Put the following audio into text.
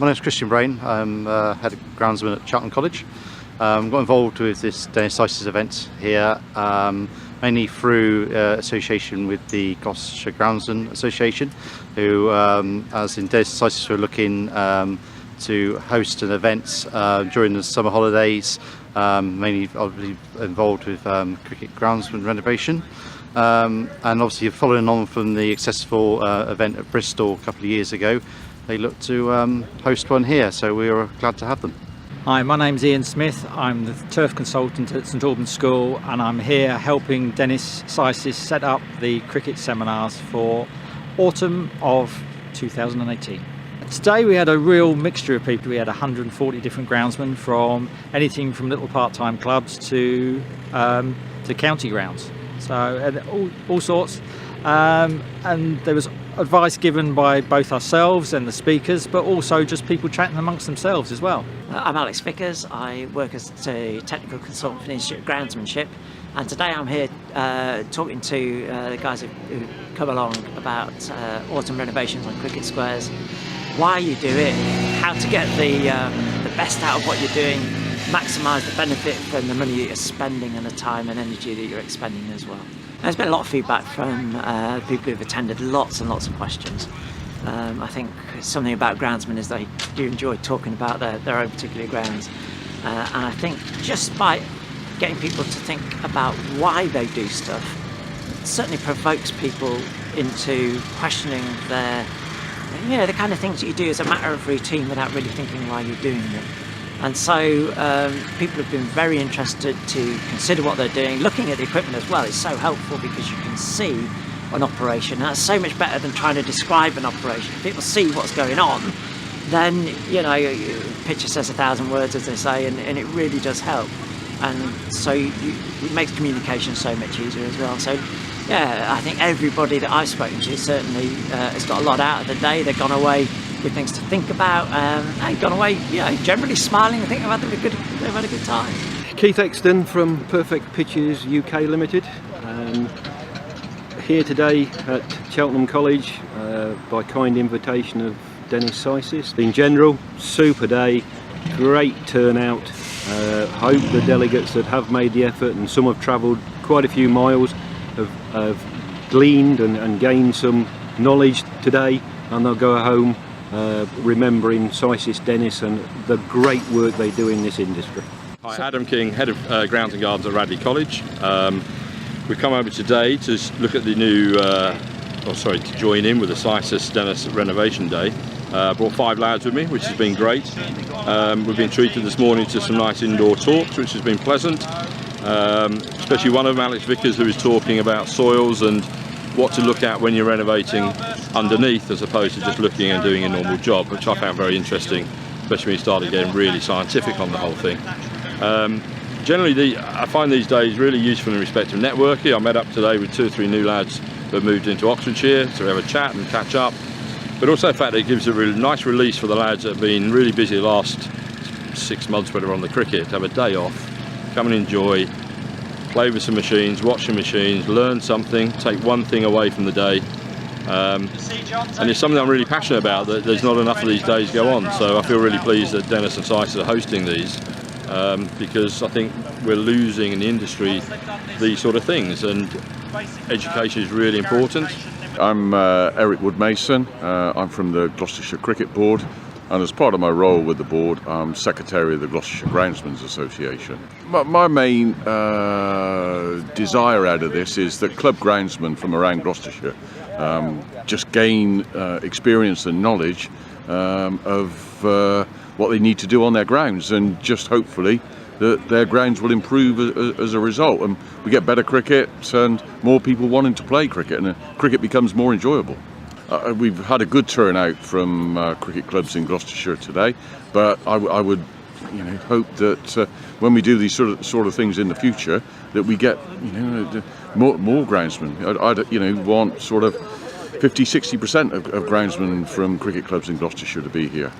My name's Christian Brain. I'm head of groundsman at Cheltenham College. Got involved with this SISIS event here mainly through association with the Gloucestershire Groundsman Association, who, as in SISIS, were looking to host an event during the summer holidays, mainly obviously involved with cricket groundsman renovation. And obviously following on from the successful event at Bristol a couple of years ago, they looked to host one here, so we were glad to have them. Hi, my name's Ian Smith. I'm the turf consultant at St Albans School, and I'm here helping Dennis SISIS set up the cricket seminars for autumn of 2018. Today we had a real mixture of people. We had 140 different groundsmen, from anything from little part-time clubs to county grounds, so all sorts. And there was advice given by both ourselves and the speakers, but also just people chatting amongst themselves as well. I'm Alex Vickers. I work as a technical consultant for the Institute of Groundsmanship, and today I'm here talking to the guys who come along about autumn renovations on cricket squares, why you do it, how to get the best out of what you're doing, maximise the benefit from the money that you're spending and the time and energy that you're expending as well. There's been a lot of feedback from people who've attended, lots and lots of questions. I think something about groundsmen is they do enjoy talking about their own particular grounds, and I think just by getting people to think about why they do stuff, it certainly provokes people into questioning the kind of things that you do as a matter of routine without really thinking why you're doing them. And so people have been very interested to consider what they're doing. Looking at the equipment as well is so helpful, because you can see an operation. That's so much better than trying to describe an operation. If people see what's going on, then, you know, a picture says 1,000 words, as they say, and it really does help. And so it makes communication so much easier as well. So yeah, I think everybody that I've spoken to certainly has got a lot out of the day. They've gone away with things to think about, and gone away, generally smiling and thinking they've had a good time. Keith Exton from Perfect Pitches UK Limited. Here today at Cheltenham College by kind invitation of Dennis SISIS. In general, super day, great turnout. Hope the delegates that have made the effort, and some have travelled quite a few miles, have gleaned and gained some knowledge today, and they'll go home remembering SISIS, Dennis, and the great work they do in this industry. Hi, Adam King, Head of Grounds and Gardens at Radley College. We've come over today to look at the new, to join in with the SISIS Dennis Renovation Day. Brought 5 lads with me, which has been great. We've been treated this morning to some nice indoor talks, which has been pleasant. Especially one of them, Alex Vickers, who is talking about soils and what to look at when you're renovating underneath, as opposed to just looking and doing a normal job, which I found very interesting, especially when you started getting really scientific on the whole thing. Generally, I find these days really useful in respect of networking. I met up today with 2 or 3 new lads that have moved into Oxfordshire, so we have a chat and catch up. But also the fact that it gives a really nice release for the lads that have been really busy the last 6 months when they're on the cricket, to have a day off, come and enjoy, play with some machines, watch some machines, learn something, take one thing away from the day. And it's something I'm really passionate about, that there's not enough of these days go on. So I feel really pleased that Dennis and SISIS are hosting these, because I think we're losing in the industry these sort of things, and education is really important. I'm Eric Woodmason. I'm from the Gloucestershire Cricket Board, and as part of my role with the board, I'm Secretary of the Gloucestershire Groundsmen's Association. My main desire out of this is that club groundsmen from around Gloucestershire just gain experience and knowledge of what they need to do on their grounds, and just hopefully that their grounds will improve as a result, and we get better cricket and more people wanting to play cricket, and cricket becomes more enjoyable. We've had a good turnout from cricket clubs in Gloucestershire today, but I would hope that when we do these sort of things in the future, that we get more groundsmen. I'd want sort of 50-60% of groundsmen from cricket clubs in Gloucestershire to be here.